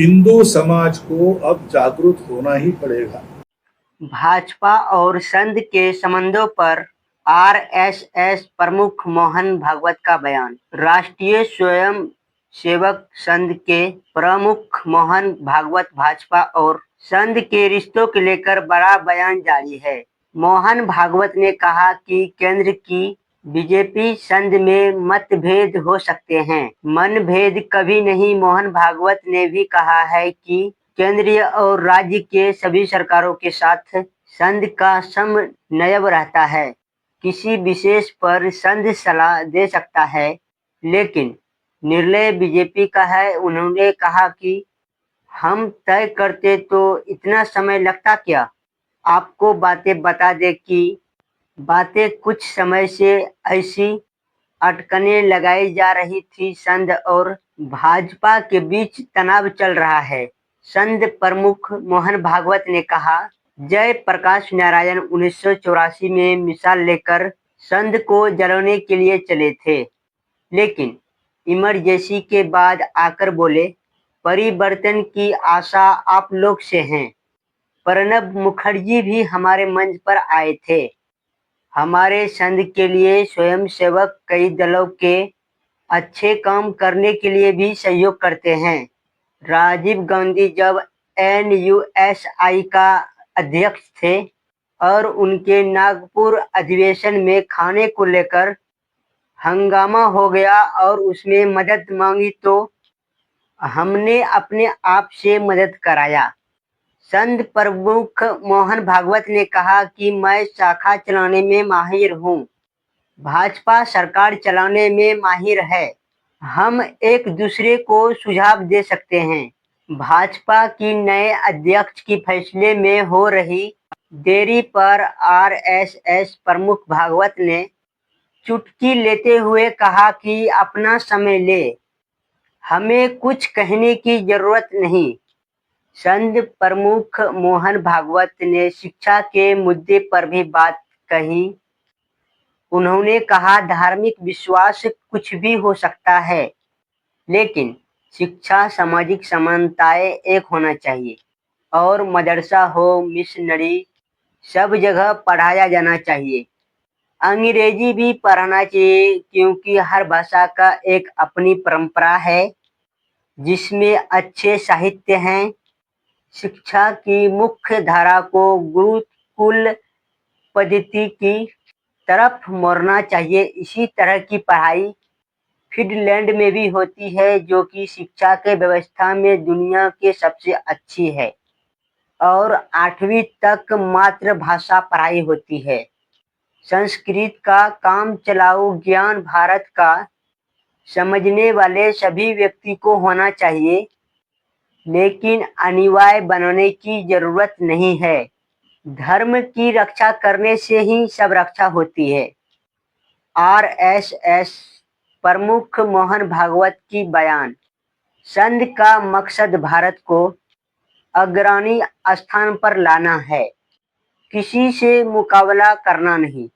हिंदू समाज को अब जागरूक होना ही पड़ेगा। भाजपा और संघ के संबंधों पर आरएसएस प्रमुख मोहन भागवत का बयान। राष्ट्रीय स्वयं सेवक संघ के प्रमुख मोहन भागवत भाजपा और संघ के रिश्तों को लेकर बड़ा बयान जारी है। मोहन भागवत ने कहा कि केंद्र की बीजेपी संघ में मतभेद हो सकते हैं, मनभेद कभी नहीं। मोहन भागवत ने भी कहा है कि केंद्रीय और राज्य के सभी सरकारों के साथ संघ का समन्वय रहता है। किसी विशेष पर संघ सलाह दे सकता है, लेकिन निर्णय बीजेपी का है। उन्होंने कहा कि हम तय करते तो इतना समय लगता क्या। आपको बातें बता दें कि बातें कुछ समय से ऐसी अटकनें लगाई जा रही थी। संघ और भाजपा के बीच तनाव चल रहा है। संघ प्रमुख मोहन भागवत ने कहा, जय प्रकाश नारायण 1984 में मिसाल लेकर संघ को जलाने के लिए चले थे, लेकिन इमरजेंसी के बाद आकर बोले, परिवर्तन की आशा आप लोग से है। प्रणब मुखर्जी भी हमारे मंच पर आए थे। हमारे संघ के लिए स्वयंसेवक कई दलों के अच्छे काम करने के लिए भी सहयोग करते हैं। राजीव गांधी जब एनयूएसआई का अध्यक्ष थे और उनके नागपुर अधिवेशन में खाने को लेकर हंगामा हो गया और उसमें मदद मांगी तो हमने अपने आप से मदद कराया। संघ प्रमुख मोहन भागवत ने कहा कि मैं शाखा चलाने में माहिर हूँ, भाजपा सरकार चलाने में माहिर है। हम एक दूसरे को सुझाव दे सकते हैं। भाजपा की नए अध्यक्ष की फैसले में हो रही देरी पर आरएसएस प्रमुख भागवत ने चुटकी लेते हुए कहा कि अपना समय ले, हमें कुछ कहने की जरूरत नहीं। संघ प्रमुख मोहन भागवत ने शिक्षा के मुद्दे पर भी बात कही। उन्होंने कहा, धार्मिक विश्वास कुछ भी हो सकता है, लेकिन शिक्षा सामाजिक समानताएं एक होना चाहिए और मदरसा हो, मिशनरी, सब जगह पढ़ाया जाना चाहिए। अंग्रेजी भी पढ़ाना चाहिए, क्योंकि हर भाषा का एक अपनी परंपरा है जिसमें अच्छे साहित्य हैं। शिक्षा की मुख्य धारा को गुरुकुल पद्धति की तरफ मोड़ना चाहिए। इसी तरह की पढ़ाई फिनलैंड में भी होती है, जो कि शिक्षा के व्यवस्था में दुनिया के सबसे अच्छी है, और 8वीं तक मातृभाषा पढ़ाई होती है। संस्कृत का काम चलाऊ ज्ञान भारत का समझने वाले सभी व्यक्ति को होना चाहिए, लेकिन अनिवार्य बनाने की जरूरत नहीं है। धर्म की रक्षा करने से ही सब रक्षा होती है। आरएसएस प्रमुख मोहन भागवत की बयान। संघ का मकसद भारत को अग्रणी स्थान पर लाना है, किसी से मुकाबला करना नहीं।